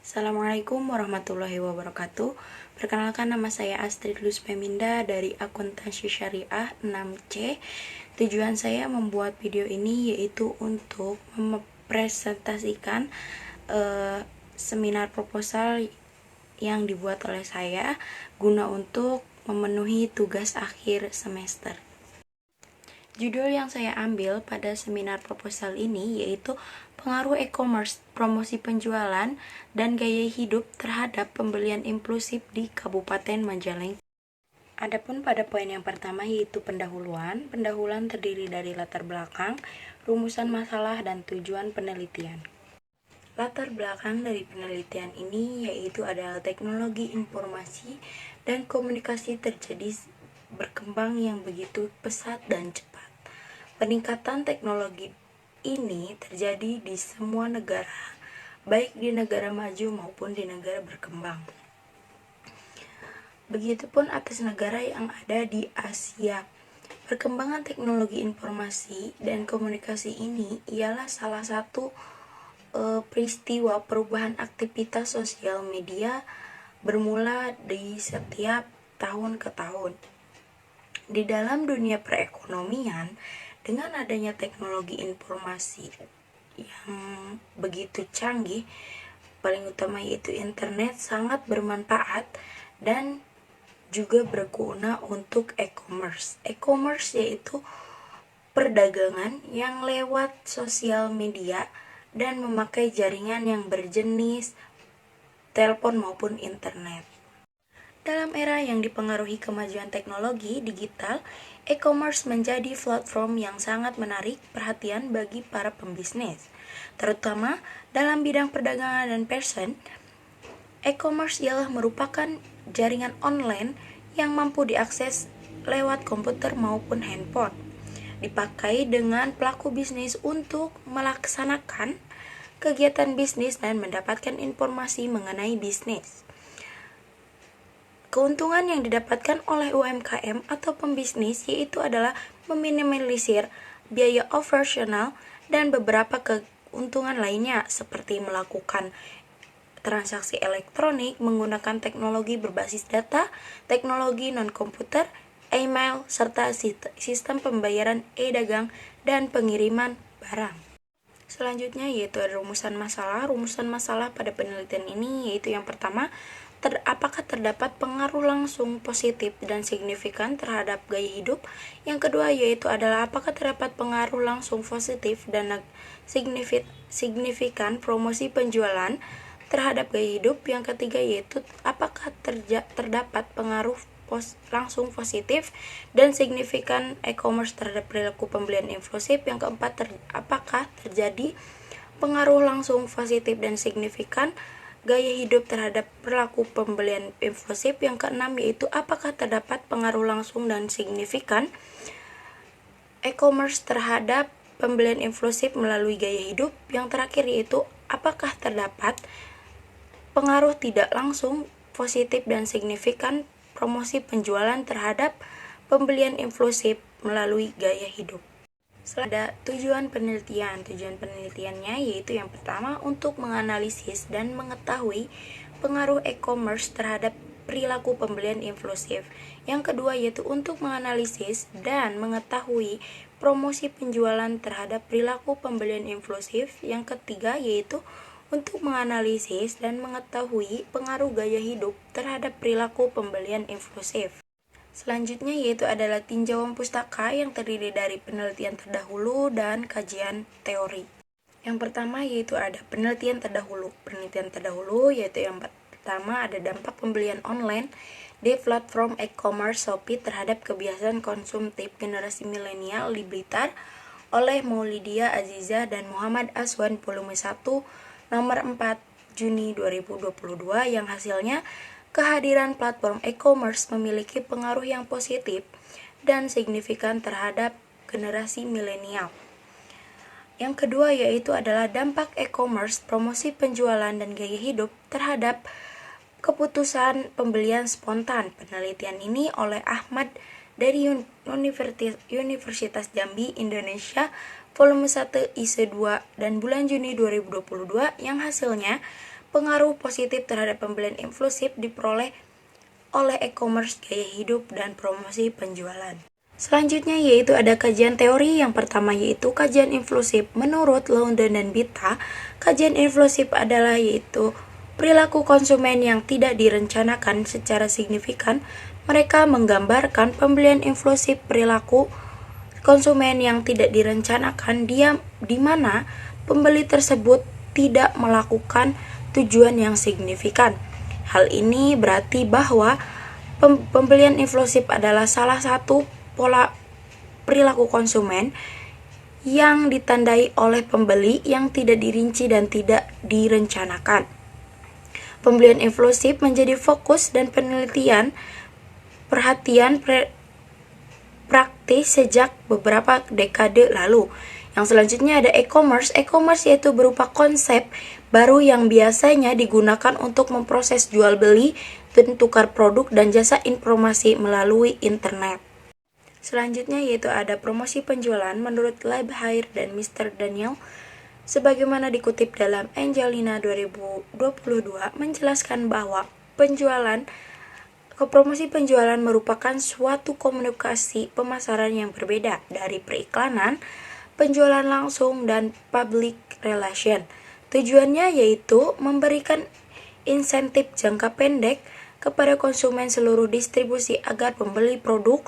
Assalamualaikum warahmatullahi wabarakatuh. Perkenalkan, nama saya Astrid Luz Peminda dari Akuntansi Syariah 6C. Tujuan saya membuat video ini yaitu untuk mempresentasikan seminar proposal yang dibuat oleh saya guna untuk memenuhi tugas akhir semester. Judul yang saya ambil pada seminar proposal ini yaitu pengaruh e-commerce, promosi penjualan, dan gaya hidup terhadap pembelian impulsif di Kabupaten Majalengka. Adapun pada poin yang pertama yaitu pendahuluan. Pendahuluan terdiri dari latar belakang, rumusan masalah, dan tujuan penelitian. Latar belakang dari penelitian ini yaitu adalah teknologi informasi dan komunikasi terjadi berkembang yang begitu pesat dan cepat. Peningkatan teknologi ini terjadi di semua negara, baik di negara maju maupun di negara berkembang. Begitupun atas negara yang ada di Asia. Perkembangan teknologi informasi dan komunikasi ini ialah salah satu peristiwa perubahan aktivitas sosial media bermula di setiap tahun ke tahun. Di dalam dunia perekonomian, dengan adanya teknologi informasi yang begitu canggih, paling utama yaitu internet, sangat bermanfaat dan juga berguna untuk e-commerce. E-commerce yaitu perdagangan yang lewat sosial media dan memakai jaringan yang berjenis telepon maupun internet. Dalam era yang dipengaruhi kemajuan teknologi digital, e-commerce menjadi platform yang sangat menarik perhatian bagi para pembisnis, terutama dalam bidang perdagangan dan fashion. E-commerce ialah merupakan jaringan online yang mampu diakses lewat komputer maupun handphone, dipakai dengan pelaku bisnis untuk melaksanakan kegiatan bisnis dan mendapatkan informasi mengenai bisnis. Keuntungan yang didapatkan oleh UMKM atau pembisnis yaitu adalah meminimalisir biaya operasional dan beberapa keuntungan lainnya seperti melakukan transaksi elektronik menggunakan teknologi berbasis data, teknologi non-komputer, email, serta sistem pembayaran e-dagang dan pengiriman barang. Selanjutnya yaitu rumusan masalah. Rumusan masalah pada penelitian ini yaitu yang pertama, apakah terdapat pengaruh langsung positif dan signifikan terhadap gaya hidup? Yang kedua yaitu adalah apakah terdapat pengaruh langsung positif dan signifikan promosi penjualan terhadap gaya hidup? Yang ketiga yaitu apakah terdapat pengaruh langsung positif dan signifikan e-commerce terhadap perilaku pembelian impulsif? Yang keempat, apakah terjadi pengaruh langsung positif dan signifikan gaya hidup terhadap perilaku pembelian impulsif? Yang keenam yaitu apakah terdapat pengaruh langsung dan signifikan e-commerce terhadap pembelian impulsif melalui gaya hidup? Yang terakhir yaitu apakah terdapat pengaruh tidak langsung positif dan signifikan promosi penjualan terhadap pembelian impulsif melalui gaya hidup? Ada tujuan penelitian. Tujuan penelitiannya yaitu yang pertama untuk menganalisis dan mengetahui pengaruh e-commerce terhadap perilaku pembelian impulsif. Yang kedua yaitu untuk menganalisis dan mengetahui promosi penjualan terhadap perilaku pembelian impulsif. Yang ketiga yaitu untuk menganalisis dan mengetahui pengaruh gaya hidup terhadap perilaku pembelian impulsif. Selanjutnya yaitu adalah tinjauan pustaka yang terdiri dari penelitian terdahulu dan kajian teori. Yang pertama yaitu ada penelitian terdahulu. Penelitian terdahulu yaitu yang pertama ada dampak pembelian online di platform e-commerce Shopee terhadap kebiasaan konsumtif generasi milenial di Blitar oleh Maulidia Aziza dan Muhammad Aswan, volume 1, nomor 4 Juni 2022, yang hasilnya kehadiran platform e-commerce memiliki pengaruh yang positif dan signifikan terhadap generasi milenial. Yang kedua yaitu adalah dampak e-commerce, promosi penjualan dan gaya hidup terhadap keputusan pembelian spontan. Penelitian ini oleh Ahmad dari Universitas Jambi, Indonesia, volume 1 ISE 2 dan bulan Juni 2022, yang hasilnya pengaruh positif terhadap pembelian inklusif diperoleh oleh e-commerce, gaya hidup, dan promosi penjualan. Selanjutnya yaitu ada kajian teori. Yang pertama yaitu kajian inklusif. Menurut London dan Bita, kajian inklusif adalah yaitu perilaku konsumen yang tidak direncanakan secara signifikan. Mereka menggambarkan pembelian inklusif perilaku konsumen yang tidak direncanakan, di mana pembeli tersebut tidak melakukan tujuan yang signifikan. Hal ini berarti bahwa pembelian inklusif adalah salah satu pola perilaku konsumen yang ditandai oleh pembeli yang tidak dirinci dan tidak direncanakan. Pembelian inklusif menjadi fokus dan penelitian perhatian praktis sejak beberapa dekade lalu. Yang selanjutnya ada e-commerce. E-commerce yaitu berupa konsep baru yang biasanya digunakan untuk memproses jual beli dan tukar produk dan jasa informasi melalui internet. Selanjutnya yaitu ada promosi penjualan. Menurut Leibhaier dan Mr. Daniel, sebagaimana dikutip dalam Angelina 2022, menjelaskan bahwa promosi penjualan merupakan suatu komunikasi pemasaran yang berbeda dari periklanan, penjualan langsung, dan public relation. Tujuannya yaitu memberikan insentif jangka pendek kepada konsumen seluruh distribusi agar membeli produk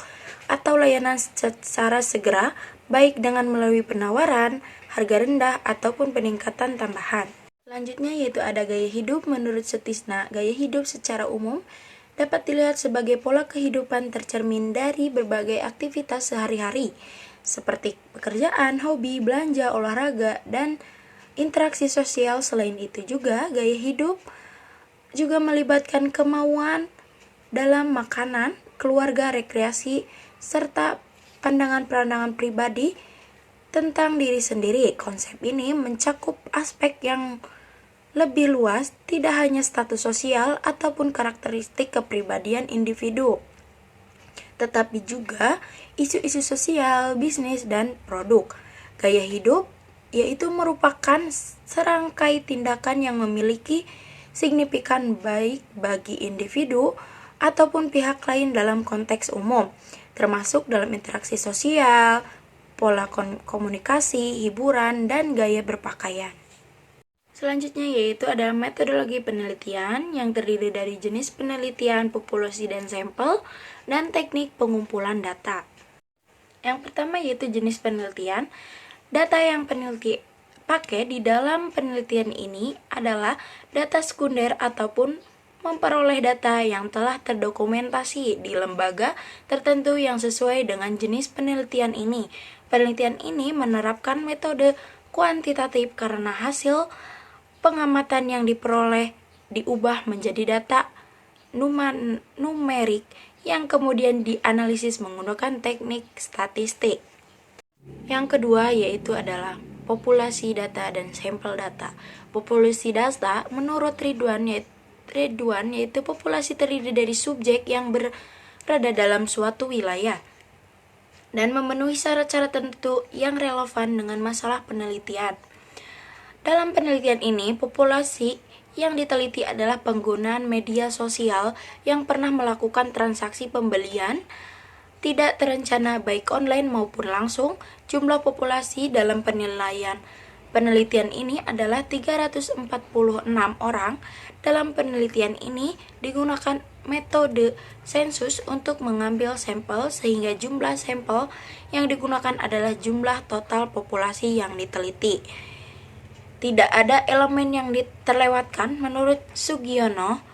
atau layanan secara segera, baik dengan melalui penawaran, harga rendah, ataupun peningkatan tambahan. Selanjutnya yaitu ada gaya hidup. Menurut Sutisna, gaya hidup secara umum dapat dilihat sebagai pola kehidupan tercermin dari berbagai aktivitas sehari-hari, seperti pekerjaan, hobi, belanja, olahraga, dan interaksi sosial. Selain itu juga, gaya hidup juga melibatkan kemauan dalam makanan, keluarga, rekreasi, serta pandangan-pandangan pribadi tentang diri sendiri. Konsep ini mencakup aspek yang lebih luas, tidak hanya status sosial ataupun karakteristik kepribadian individu, tetapi juga isu-isu sosial, bisnis, dan produk. Gaya hidup yaitu merupakan serangkai tindakan yang memiliki signifikan baik bagi individu ataupun pihak lain dalam konteks umum, termasuk dalam interaksi sosial, pola komunikasi, hiburan, dan gaya berpakaian. Selanjutnya yaitu ada metodologi penelitian yang terdiri dari jenis penelitian, populasi dan sampel, dan teknik pengumpulan data. Yang pertama yaitu jenis penelitian. Data yang peneliti pakai di dalam penelitian ini adalah data sekunder ataupun memperoleh data yang telah terdokumentasi di lembaga tertentu yang sesuai dengan jenis penelitian ini. Penelitian ini menerapkan metode kuantitatif karena hasil pengamatan yang diperoleh diubah menjadi data numerik yang kemudian dianalisis menggunakan teknik statistik. Yang kedua yaitu adalah populasi data dan sampel data. Populasi data menurut Ridwan yaitu populasi terdiri dari subjek yang berada dalam suatu wilayah dan memenuhi syarat-syarat tertentu yang relevan dengan masalah penelitian. Dalam penelitian ini, populasi yang diteliti adalah penggunaan media sosial yang pernah melakukan transaksi pembelian tidak terencana baik online maupun langsung. Jumlah populasi dalam penelitian ini adalah 346 orang. Dalam penelitian ini digunakan metode sensus untuk mengambil sampel sehingga jumlah sampel yang digunakan adalah jumlah total populasi yang diteliti. Tidak ada elemen yang terlewatkan. Menurut Sugiono,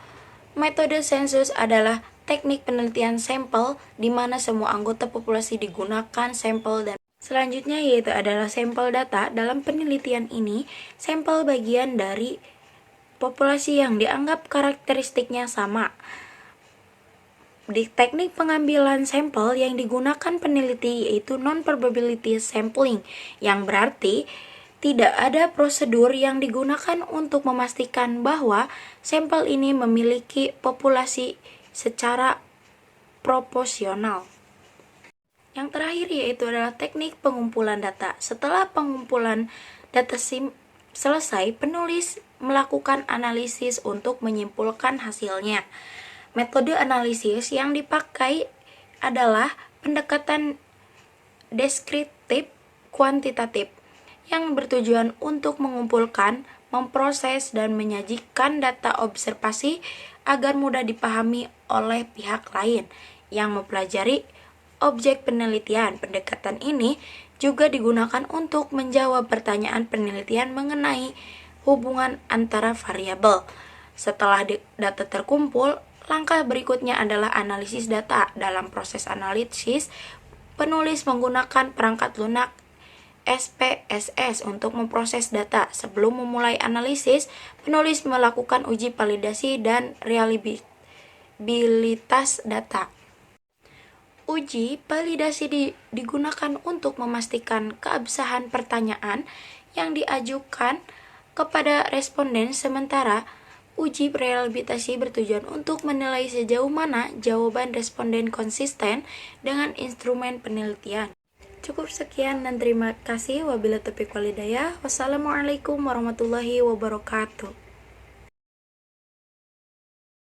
metode sensus adalah teknik penelitian sampel di mana semua anggota populasi digunakan sampel dan selanjutnya yaitu adalah sampel data. Dalam penelitian ini, sampel bagian dari populasi yang dianggap karakteristiknya sama. Di teknik pengambilan sampel yang digunakan peneliti yaitu non-probability sampling, yang berarti tidak ada prosedur yang digunakan untuk memastikan bahwa sampel ini memiliki populasi secara proporsional. Yang terakhir yaitu adalah teknik pengumpulan data. Setelah pengumpulan data selesai, penulis melakukan analisis untuk menyimpulkan hasilnya. Metode analisis yang dipakai adalah pendekatan deskriptif kuantitatif yang bertujuan untuk mengumpulkan, memproses, dan menyajikan data observasi agar mudah dipahami oleh pihak lain yang mempelajari objek penelitian. Pendekatan ini juga digunakan untuk menjawab pertanyaan penelitian mengenai hubungan antara variabel. Setelah data terkumpul, langkah berikutnya adalah analisis data. Dalam proses analisis, penulis menggunakan perangkat lunak SPSS untuk memproses data. Sebelum memulai analisis, penulis melakukan uji validasi dan reliabilitas data. Uji validasi digunakan untuk memastikan keabsahan pertanyaan yang diajukan kepada responden, sementara uji reliabilitas bertujuan untuk menilai sejauh mana jawaban responden konsisten dengan instrumen penelitian. Cukup sekian dan terima kasih. Wabillahi taufiq wal hidayah. Wassalamualaikum warahmatullahi wabarakatuh.